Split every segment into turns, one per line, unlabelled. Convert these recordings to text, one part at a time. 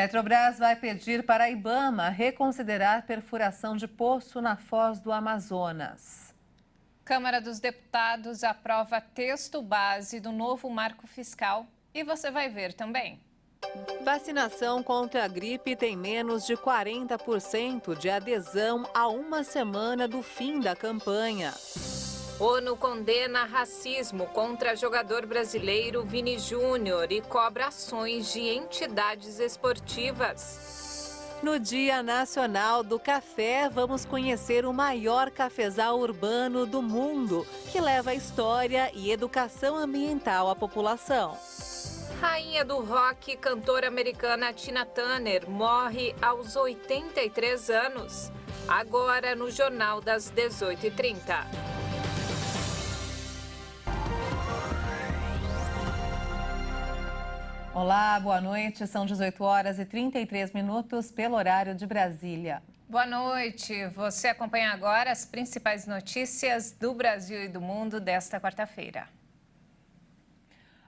Petrobras vai pedir para a Ibama reconsiderar perfuração de poço na Foz do Amazonas.
Câmara dos Deputados aprova texto base do novo marco fiscal e você vai ver também.
Vacinação contra a gripe tem menos de 40% de adesão a uma semana do fim da campanha.
ONU condena racismo contra jogador brasileiro Vini Júnior e cobra ações de entidades esportivas.
No Dia Nacional do Café, vamos conhecer o maior cafezal urbano do mundo, que leva história e educação ambiental à população.
Rainha do rock, cantora americana Tina Turner, morre aos 83 anos. Agora no Jornal das 18h30.
Olá, boa noite. São 18 horas e 33 minutos pelo horário de Brasília.
Boa noite. Você acompanha agora as principais notícias do Brasil e do mundo desta quarta-feira.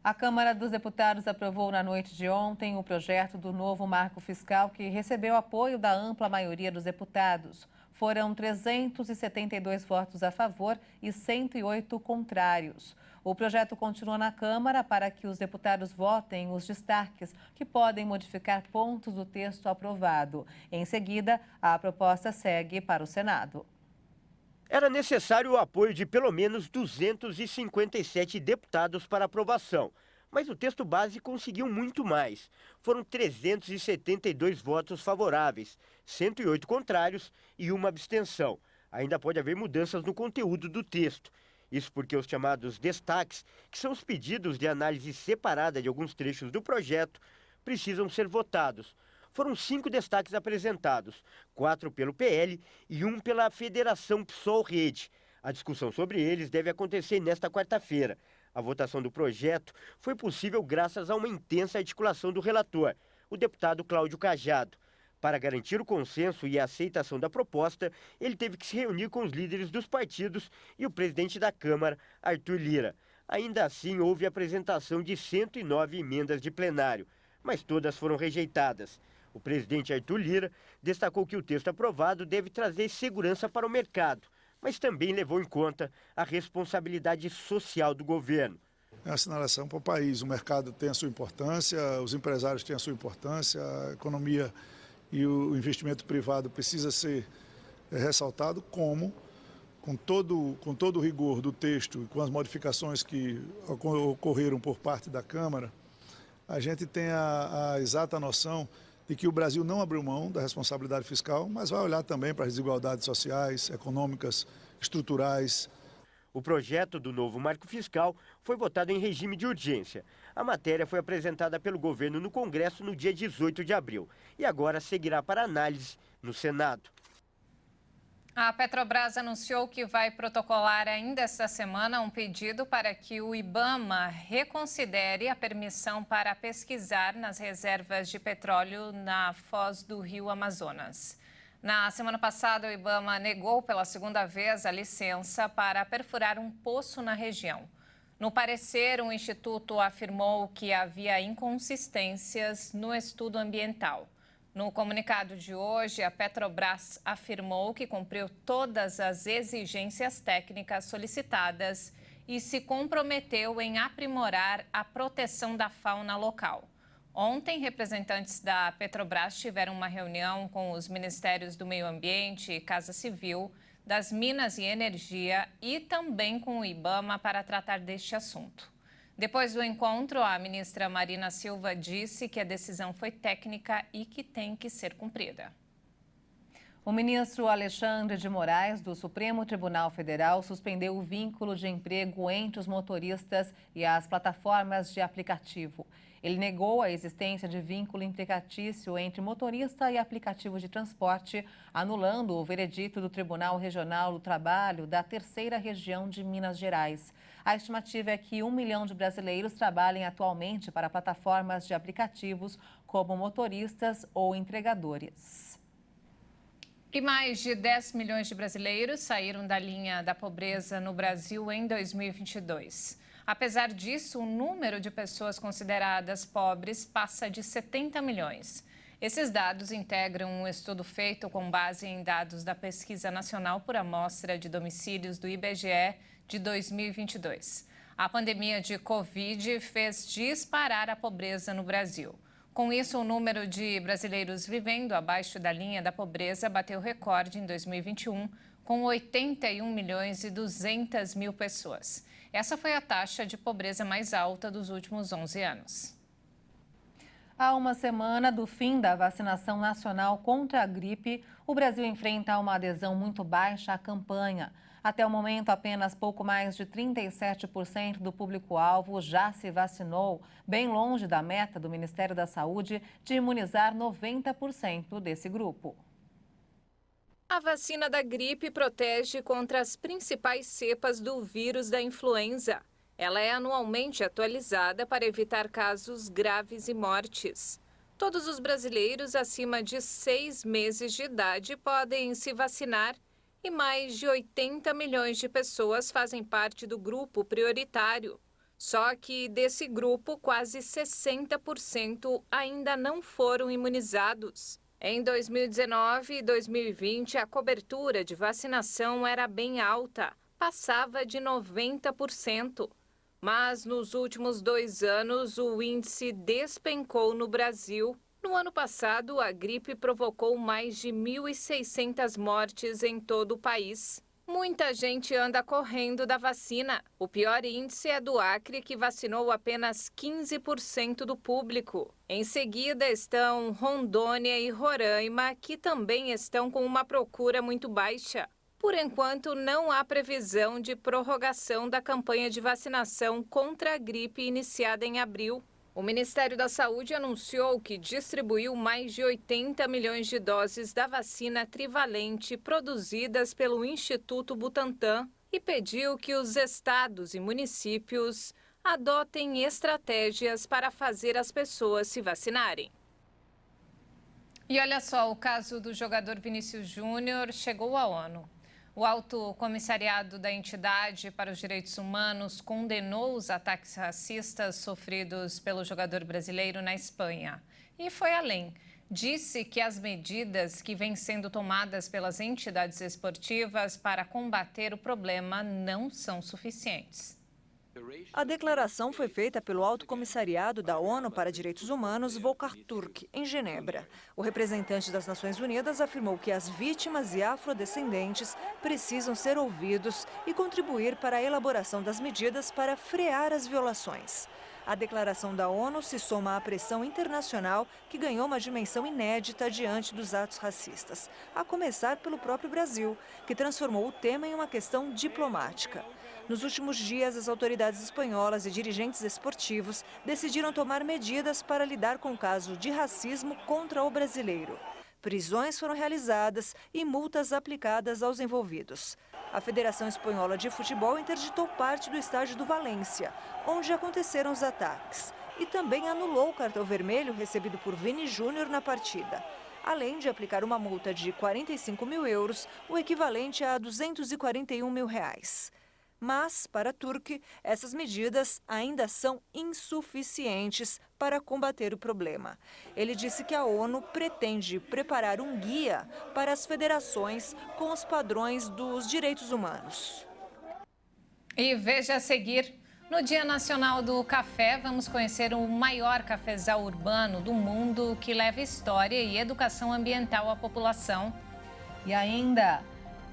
A Câmara dos Deputados aprovou na noite de ontem o projeto do novo marco fiscal que recebeu apoio da ampla maioria dos deputados. Foram 372 votos a favor e 108 contrários. O projeto continua na Câmara para que os deputados votem os destaques, que podem modificar pontos do texto aprovado. Em seguida, a proposta segue para o Senado.
Era necessário o apoio de pelo menos 257 deputados para aprovação, mas o texto base conseguiu muito mais. Foram 372 votos favoráveis, 108 contrários e uma abstenção. Ainda pode haver mudanças no conteúdo do texto. Isso porque os chamados destaques, que são os pedidos de análise separada de alguns trechos do projeto, precisam ser votados. Foram 5 destaques apresentados, 4 pelo PL e 1 pela Federação PSOL-Rede. A discussão sobre eles deve acontecer nesta quarta-feira. A votação do projeto foi possível graças a uma intensa articulação do relator, o deputado Cláudio Cajado. Para garantir o consenso e a aceitação da proposta, ele teve que se reunir com os líderes dos partidos e o presidente da Câmara, Arthur Lira. Ainda assim, houve apresentação de 109 emendas de plenário, mas todas foram rejeitadas. O presidente Arthur Lira destacou que o texto aprovado deve trazer segurança para o mercado, mas também levou em conta a responsabilidade social do governo.
É uma sinalização para o país. O mercado tem a sua importância, os empresários têm a sua importância, a economia e o investimento privado precisa ser ressaltado como, com todo o rigor do texto, com as modificações que ocorreram por parte da Câmara, a gente tem a exata noção de que o Brasil não abriu mão da responsabilidade fiscal, mas vai olhar também para as desigualdades sociais, econômicas, estruturais.
O projeto do novo marco fiscal foi votado em regime de urgência. A matéria foi apresentada pelo governo no Congresso no dia 18 de abril e agora seguirá para análise no Senado.
A Petrobras anunciou que vai protocolar ainda esta semana um pedido para que o Ibama reconsidere a permissão para pesquisar nas reservas de petróleo na foz do Rio Amazonas. Na semana passada, o Ibama negou pela segunda vez a licença para perfurar um poço na região. No parecer, o Instituto afirmou que havia inconsistências no estudo ambiental. No comunicado de hoje, a Petrobras afirmou que cumpriu todas as exigências técnicas solicitadas e se comprometeu em aprimorar a proteção da fauna local. Ontem, representantes da Petrobras tiveram uma reunião com os Ministérios do Meio Ambiente e Casa Civil, das Minas e Energia e também com o Ibama para tratar deste assunto. Depois do encontro, a ministra Marina Silva disse que a decisão foi técnica e que tem que ser cumprida.
O ministro Alexandre de Moraes, do Supremo Tribunal Federal, suspendeu o vínculo de emprego entre os motoristas e as plataformas de aplicativo. Ele negou a existência de vínculo empregatício entre motorista e aplicativo de transporte, anulando o veredito do Tribunal Regional do Trabalho da Terceira Região de Minas Gerais. A estimativa é que 1 milhão de brasileiros trabalhem atualmente para plataformas de aplicativos como motoristas ou entregadores.
E mais de 10 milhões de brasileiros saíram da linha da pobreza no Brasil em 2022. Apesar disso, o número de pessoas consideradas pobres passa de 70 milhões. Esses dados integram um estudo feito com base em dados da Pesquisa Nacional por Amostra de Domicílios do IBGE de 2022. A pandemia de Covid fez disparar a pobreza no Brasil. Com isso, o número de brasileiros vivendo abaixo da linha da pobreza bateu recorde em 2021, com 81.200.000 pessoas. Essa foi a taxa de pobreza mais alta dos últimos 11 anos.
Há uma semana do fim da vacinação nacional contra a gripe, o Brasil enfrenta uma adesão muito baixa à campanha. Até o momento, apenas pouco mais de 37% do público-alvo já se vacinou, bem longe da meta do Ministério da Saúde de imunizar 90% desse grupo.
A vacina da gripe protege contra as principais cepas do vírus da influenza. Ela é anualmente atualizada para evitar casos graves e mortes. Todos os brasileiros acima de 6 meses de idade podem se vacinar e mais de 80 milhões de pessoas fazem parte do grupo prioritário. Só que desse grupo, quase 60% ainda não foram imunizados. Em 2019 e 2020, a cobertura de vacinação era bem alta, passava de 90%. Mas nos últimos 2 anos, o índice despencou no Brasil. No ano passado, a gripe provocou mais de 1.600 mortes em todo o país. Muita gente anda correndo da vacina. O pior índice é do Acre, que vacinou apenas 15% do público. Em seguida estão Rondônia e Roraima, que também estão com uma procura muito baixa. Por enquanto, não há previsão de prorrogação da campanha de vacinação contra a gripe iniciada em abril. O Ministério da Saúde anunciou que distribuiu mais de 80 milhões de doses da vacina trivalente produzidas pelo Instituto Butantan e pediu que os estados e municípios adotem estratégias para fazer as pessoas se vacinarem. E olha só, o caso do jogador Vinícius Júnior chegou à ONU. O Alto Comissariado da entidade para os direitos humanos condenou os ataques racistas sofridos pelo jogador brasileiro na Espanha. E foi além. Disse que as medidas que vêm sendo tomadas pelas entidades esportivas para combater o problema não são suficientes.
A declaração foi feita pelo Alto Comissariado da ONU para Direitos Humanos, Volker Turk, em Genebra. O representante das Nações Unidas afirmou que as vítimas e afrodescendentes precisam ser ouvidos e contribuir para a elaboração das medidas para frear as violações. A declaração da ONU se soma à pressão internacional que ganhou uma dimensão inédita diante dos atos racistas, a começar pelo próprio Brasil, que transformou o tema em uma questão diplomática. Nos últimos dias, as autoridades espanholas e dirigentes esportivos decidiram tomar medidas para lidar com o caso de racismo contra o brasileiro. Prisões foram realizadas e multas aplicadas aos envolvidos. A Federação Espanhola de Futebol interditou parte do estádio do Valência, onde aconteceram os ataques, e também anulou o cartão vermelho recebido por Vini Júnior na partida, além de aplicar uma multa de 45 mil euros, o equivalente a 241 mil reais. Mas, para Turk, essas medidas ainda são insuficientes para combater o problema. Ele disse que a ONU pretende preparar um guia para as federações com os padrões dos direitos humanos.
E veja a seguir, no Dia Nacional do Café, vamos conhecer o maior cafezal urbano do mundo que leva história e educação ambiental à população.
E ainda,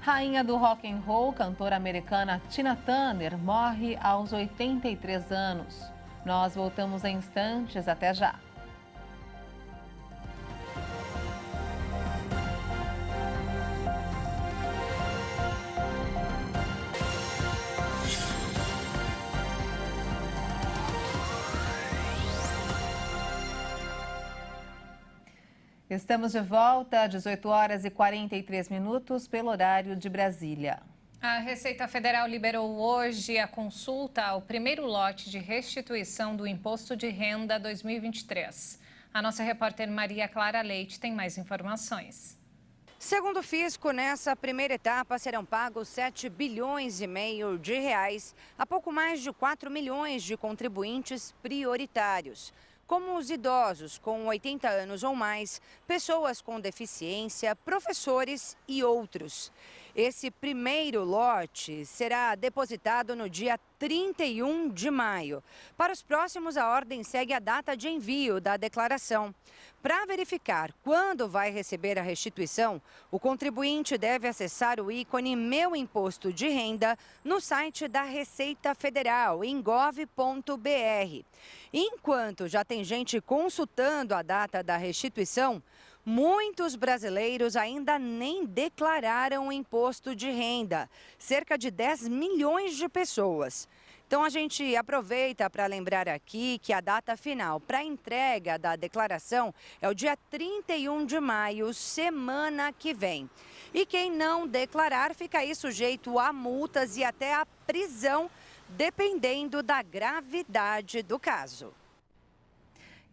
rainha do rock and roll, cantora americana Tina Turner, morre aos 83 anos. Nós voltamos em instantes, até já. Estamos de volta, 18 horas e 43 minutos, pelo horário de Brasília.
A Receita Federal liberou hoje a consulta ao primeiro lote de restituição do Imposto de Renda 2023. A nossa repórter Maria Clara Leite tem mais informações.
Segundo o fisco, nessa primeira etapa serão pagos 7,5 bilhões de reais a pouco mais de 4 milhões de contribuintes prioritários. como os idosos com 80 anos ou mais, pessoas com deficiência, professores e outros. Esse primeiro lote será depositado no dia 31 de maio. Para os próximos, a ordem segue a data de envio da declaração. Para verificar quando vai receber a restituição, o contribuinte deve acessar o ícone Meu Imposto de Renda no site da Receita Federal, em gov.br. Enquanto já tem gente consultando a data da restituição, muitos brasileiros ainda nem declararam o imposto de renda, cerca de 10 milhões de pessoas. Então a gente aproveita para lembrar aqui que a data final para a entrega da declaração é o dia 31 de maio, semana que vem. E quem não declarar fica aí sujeito a multas e até a prisão, dependendo da gravidade do caso.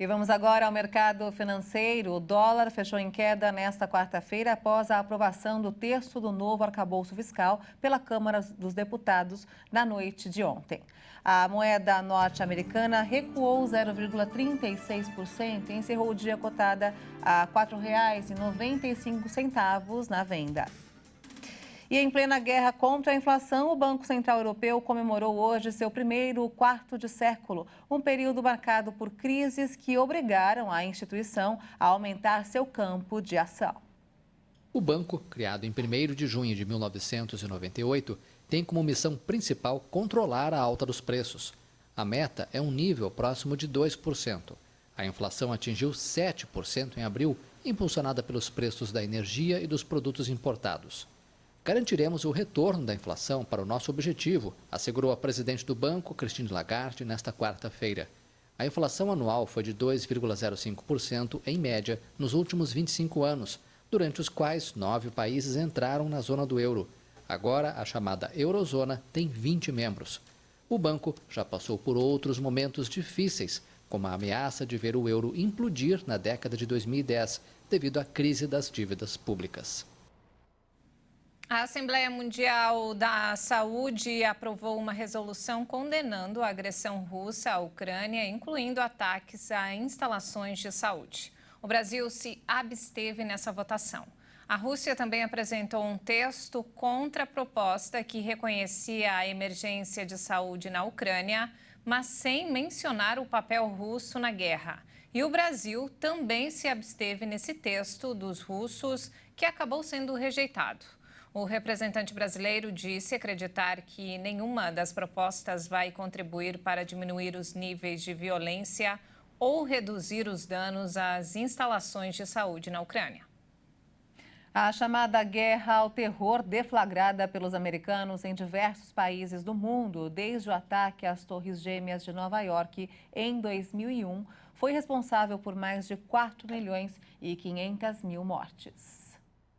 E vamos agora ao mercado financeiro. O dólar fechou em queda nesta quarta-feira após a aprovação do texto do novo arcabouço fiscal pela Câmara dos Deputados na noite de ontem. A moeda norte-americana recuou 0,36% e encerrou o dia cotada a R$ 4,95 na venda. E em plena guerra contra a inflação, o Banco Central Europeu comemorou hoje seu primeiro quarto de século, um período marcado por crises que obrigaram a instituição a aumentar seu campo de ação.
O banco, criado em 1º de junho de 1998, tem como missão principal controlar a alta dos preços. A meta é um nível próximo de 2%. A inflação atingiu 7% em abril, impulsionada pelos preços da energia e dos produtos importados. Garantiremos o retorno da inflação para o nosso objetivo, assegurou a presidente do banco, Christine Lagarde, nesta quarta-feira. A inflação anual foi de 2,05% em média nos últimos 25 anos, durante os quais 9 países entraram na zona do euro. Agora, a chamada Eurozona tem 20 membros. O banco já passou por outros momentos difíceis, como a ameaça de ver o euro implodir na década de 2010, devido à crise das dívidas públicas.
A Assembleia Mundial da Saúde aprovou uma resolução condenando a agressão russa à Ucrânia, incluindo ataques a instalações de saúde. O Brasil se absteve nessa votação. A Rússia também apresentou um texto contra a proposta que reconhecia a emergência de saúde na Ucrânia, mas sem mencionar o papel russo na guerra. E o Brasil também se absteve nesse texto dos russos, que acabou sendo rejeitado. O representante brasileiro disse acreditar que nenhuma das propostas vai contribuir para diminuir os níveis de violência ou reduzir os danos às instalações de saúde na Ucrânia.
A chamada guerra ao terror deflagrada pelos americanos em diversos países do mundo, desde o ataque às Torres Gêmeas de Nova York em 2001, foi responsável por mais de 4.500.000 mortes.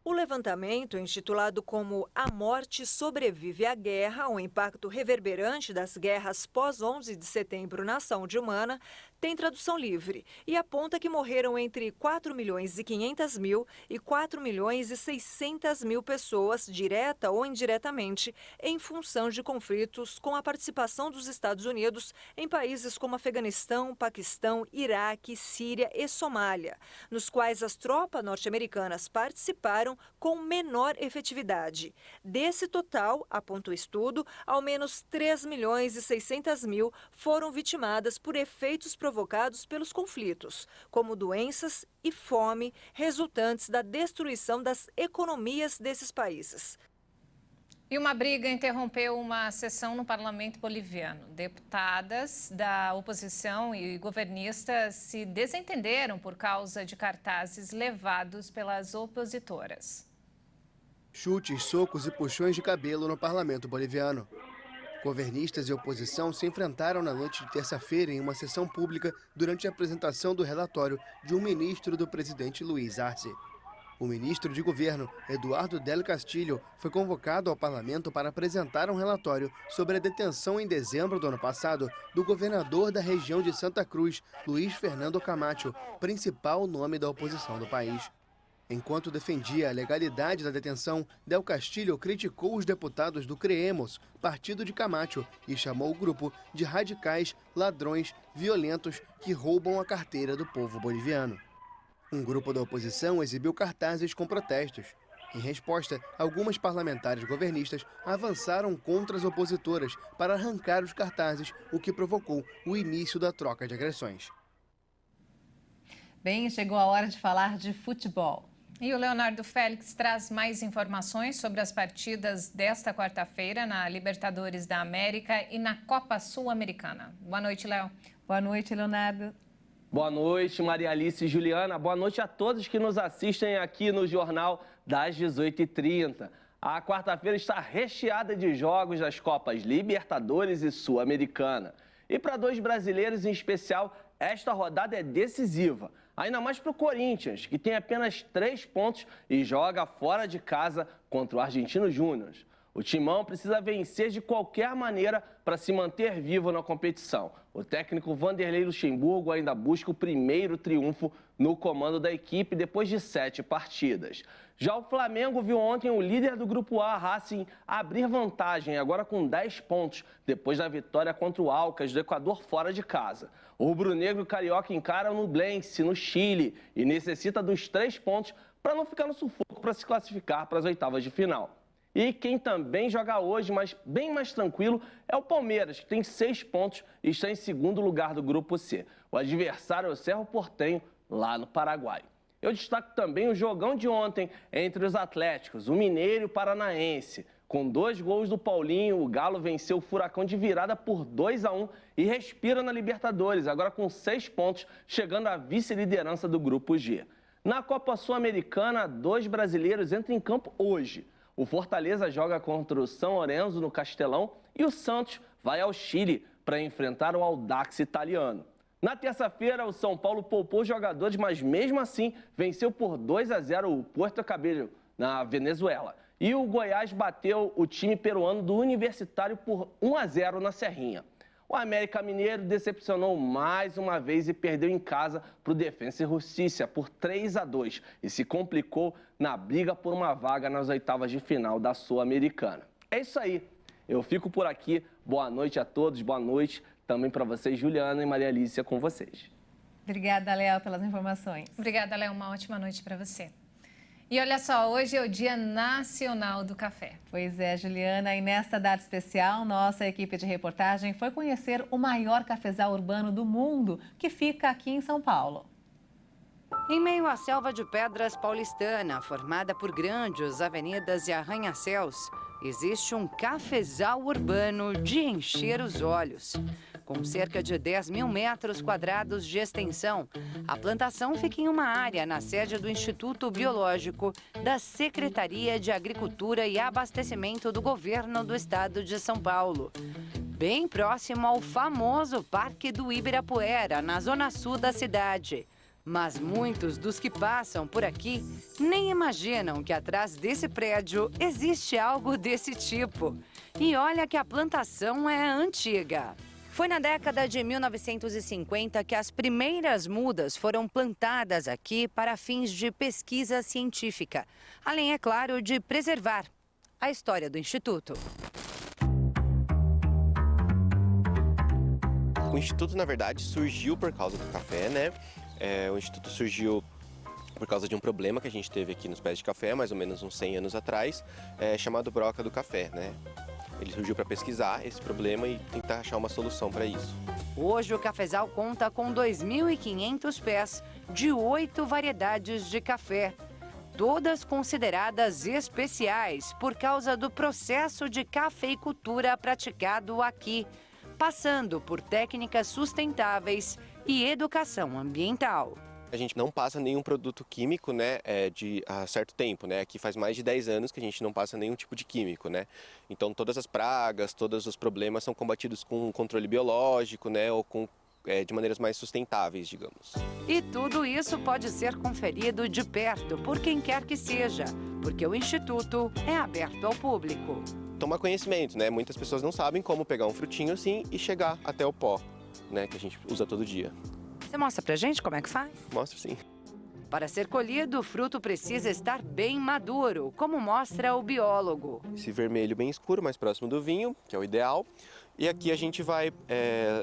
O levantamento, intitulado como A Morte Sobrevive à Guerra, o impacto reverberante das guerras pós-11 de setembro na saúde humana, tem tradução livre e aponta que morreram entre 4.500.000 e 4.600.000 pessoas, direta ou indiretamente, em função de conflitos com a participação dos Estados Unidos em países como Afeganistão, Paquistão, Iraque, Síria e Somália, nos quais as tropas norte-americanas participaram com menor efetividade. Desse total, aponta o estudo, ao menos 3.600.000 foram vitimadas por efeitos provocados pelos conflitos, como doenças e fome resultantes da destruição das economias desses países.
E uma briga interrompeu uma sessão no parlamento boliviano. Deputadas da oposição e governistas se desentenderam por causa de cartazes levados pelas opositoras.
Chutes, socos e puxões de cabelo no parlamento boliviano. Governistas e oposição se enfrentaram na noite de terça-feira em uma sessão pública durante a apresentação do relatório de um ministro do presidente Luiz Arce. O ministro de governo, Eduardo Del Castillo, foi convocado ao parlamento para apresentar um relatório sobre a detenção em dezembro do ano passado do governador da região de Santa Cruz, Luiz Fernando Camacho, principal nome da oposição do país. Enquanto defendia a legalidade da detenção, Del Castillo criticou os deputados do CREEMOS, partido de Camacho, e chamou o grupo de radicais, ladrões, violentos que roubam a carteira do povo boliviano. Um grupo da oposição exibiu cartazes com protestos. Em resposta, algumas parlamentares governistas avançaram contra as opositoras para arrancar os cartazes, o que provocou o início da troca de agressões.
Bem, chegou a hora de falar de futebol.
E o Leonardo Félix traz mais informações sobre as partidas desta quarta-feira na Libertadores da América e na Copa Sul-Americana. Boa noite, Léo.
Boa noite, Leonardo.
Boa noite, Maria Alice e Juliana. Boa noite a todos que nos assistem aqui no Jornal das 18h30. A quarta-feira está recheada de jogos das Copas Libertadores e Sul-Americana. E para dois brasileiros em especial, esta rodada é decisiva. Ainda mais para o Corinthians, que tem apenas 3 pontos e joga fora de casa contra o Argentino Júnior. O Timão precisa vencer de qualquer maneira para se manter vivo na competição. O técnico Vanderlei Luxemburgo ainda busca o primeiro triunfo no comando da equipe depois de 7 partidas. Já o Flamengo viu ontem o líder do Grupo A, Racing, abrir vantagem, agora com 10 pontos, depois da vitória contra o Alcas do Equador fora de casa. O rubro-negro carioca encara o Nublense, no Chile, e necessita dos 3 pontos para não ficar no sufoco para se classificar para as oitavas de final. E quem também joga hoje, mas bem mais tranquilo, é o Palmeiras, que tem 6 pontos e está em segundo lugar do Grupo C. O adversário é o Cerro Porteño, lá no Paraguai. Eu destaco também o jogão de ontem entre os Atléticos, o Mineiro e o Paranaense. Com 2 gols do Paulinho, o Galo venceu o Furacão de virada por 2-1 e respira na Libertadores, agora com 6 pontos, chegando à vice-liderança do Grupo G. Na Copa Sul-Americana, 2 brasileiros entram em campo hoje. O Fortaleza joga contra o São Lourenço no Castelão e o Santos vai ao Chile para enfrentar o Audax italiano. Na terça-feira, o São Paulo poupou jogadores, mas mesmo assim venceu por 2-0 o Puerto Cabello, na Venezuela. E o Goiás bateu o time peruano do Universitário por 1-0 na Serrinha. O América Mineiro decepcionou mais uma vez e perdeu em casa para o Defensa e Justiça por 3-2 e se complicou na briga por uma vaga nas oitavas de final da Sul-Americana. É isso aí, eu fico por aqui. Boa noite a todos, boa noite também para vocês, Juliana e Maria Alice, com vocês.
Obrigada, Léo, pelas informações.
Obrigada, Léo. Uma ótima noite para você. E olha só, hoje é o Dia Nacional do Café.
Pois é, Juliana, e nesta data especial, nossa equipe de reportagem foi conhecer o maior cafezal urbano do mundo, que fica aqui em São Paulo.
Em meio à selva de pedras paulistana, formada por grandes avenidas e arranha-céus, existe um cafezal urbano de encher os olhos. Com cerca de 10 mil metros quadrados de extensão, a plantação fica em uma área na sede do Instituto Biológico da Secretaria de Agricultura e Abastecimento do Governo do Estado de São Paulo, bem próximo ao famoso Parque do Ibirapuera, na zona sul da cidade. Mas muitos dos que passam por aqui nem imaginam que atrás desse prédio existe algo desse tipo. E olha que a plantação é antiga. Foi na década de 1950 que as primeiras mudas foram plantadas aqui para fins de pesquisa científica, além, é claro, de preservar a história do Instituto.
O Instituto, na verdade, surgiu por causa do café, né? O Instituto surgiu por causa de um problema que a gente teve aqui nos pés de café, mais ou menos uns 100 anos atrás, chamado broca do café, né? Ele surgiu para pesquisar esse problema e tentar achar uma solução para isso.
Hoje o cafezal conta com 2.500 pés de 8 variedades de café, todas consideradas especiais por causa do processo de cafeicultura praticado aqui, passando por técnicas sustentáveis e educação ambiental.
A gente não passa nenhum produto químico, né, há certo tempo, né? Aqui faz mais de 10 anos que a gente não passa nenhum tipo de químico, né? Então todas as pragas, todos os problemas são combatidos com controle biológico, né, ou de maneiras mais sustentáveis, digamos.
E tudo isso pode ser conferido de perto por quem quer que seja, porque o Instituto é aberto ao público.
Tomar conhecimento, né? Muitas pessoas não sabem como pegar um frutinho assim e chegar até o pó, né, que a gente usa todo dia.
Você mostra pra gente como é que faz?
Mostro sim.
Para ser colhido, o fruto precisa estar bem maduro, como mostra o biólogo.
Esse vermelho bem escuro, mais próximo do vinho, que é o ideal. E aqui a gente vai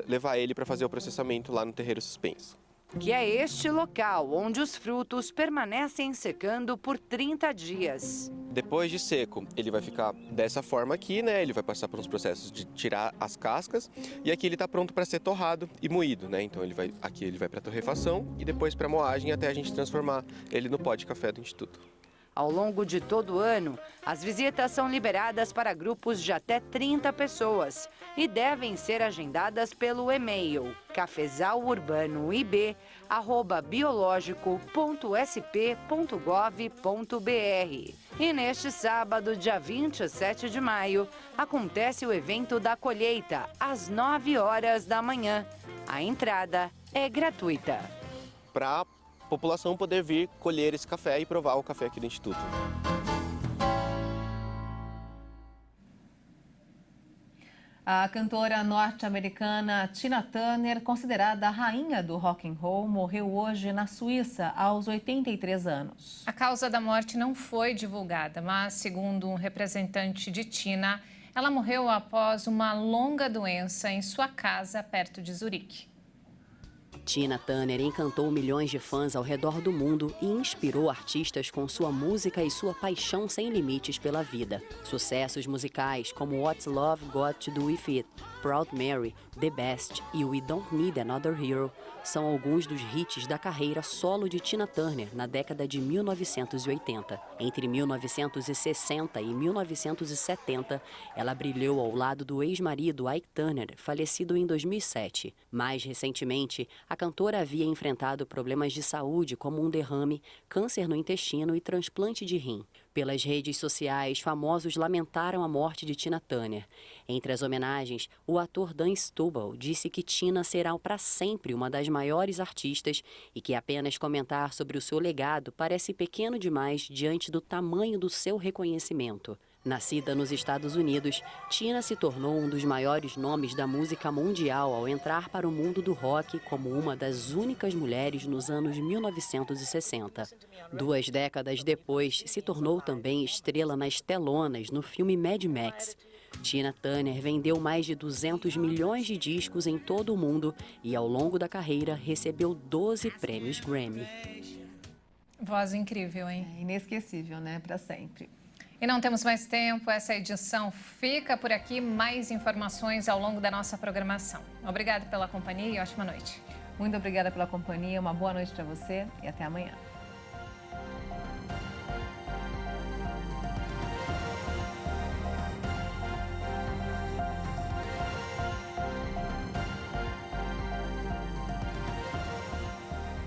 levar ele para fazer o processamento lá no terreiro suspenso.
Que é este local onde os frutos permanecem secando por 30 dias.
Depois de seco, ele vai ficar dessa forma aqui, né? Ele vai passar por uns processos de tirar as cascas e aqui ele está pronto para ser torrado e moído, né? Então aqui ele vai para torrefação e depois para moagem até a gente transformar ele no pó de café do Instituto.
Ao longo de todo o ano, as visitas são liberadas para grupos de até 30 pessoas e devem ser agendadas pelo e-mail cafesalurbanoib@biologico.sp.gov.br. E neste sábado, dia 27 de maio, acontece o evento da colheita, às 9 horas da manhã. A entrada é gratuita.
Para a população poder vir colher esse café e provar o café aqui do Instituto.
A cantora norte-americana Tina Turner, considerada a rainha do rock and roll, morreu hoje na Suíça, aos 83 anos.
A causa da morte não foi divulgada, mas, segundo um representante de Tina, ela morreu após uma longa doença em sua casa, perto de Zurique.
Tina Turner encantou milhões de fãs ao redor do mundo e inspirou artistas com sua música e sua paixão sem limites pela vida. Sucessos musicais como What's Love Got to Do With It, Proud Mary, The Best e We Don't Need Another Hero são alguns dos hits da carreira solo de Tina Turner na década de 1980. Entre 1960 e 1970, ela brilhou ao lado do ex-marido Ike Turner, falecido em 2007. Mais recentemente, a cantora havia enfrentado problemas de saúde como um derrame, câncer no intestino e transplante de rim. Pelas redes sociais, famosos lamentaram a morte de Tina Turner. Entre as homenagens, o ator Dan Stubble disse que Tina será para sempre uma das maiores artistas e que apenas comentar sobre o seu legado parece pequeno demais diante do tamanho do seu reconhecimento. Nascida nos Estados Unidos, Tina se tornou um dos maiores nomes da música mundial ao entrar para o mundo do rock como uma das únicas mulheres nos anos 1960. 2 décadas depois, se tornou também estrela nas telonas no filme Mad Max. Tina Turner vendeu mais de 200 milhões de discos em todo o mundo e, ao longo da carreira, recebeu 12 prêmios Grammy.
Voz incrível, hein?
É inesquecível, né? Para sempre.
E não temos mais tempo, essa edição fica por aqui. Mais informações ao longo da nossa programação. Obrigada pela companhia e ótima noite.
Muito obrigada pela companhia, uma boa noite para você e até amanhã.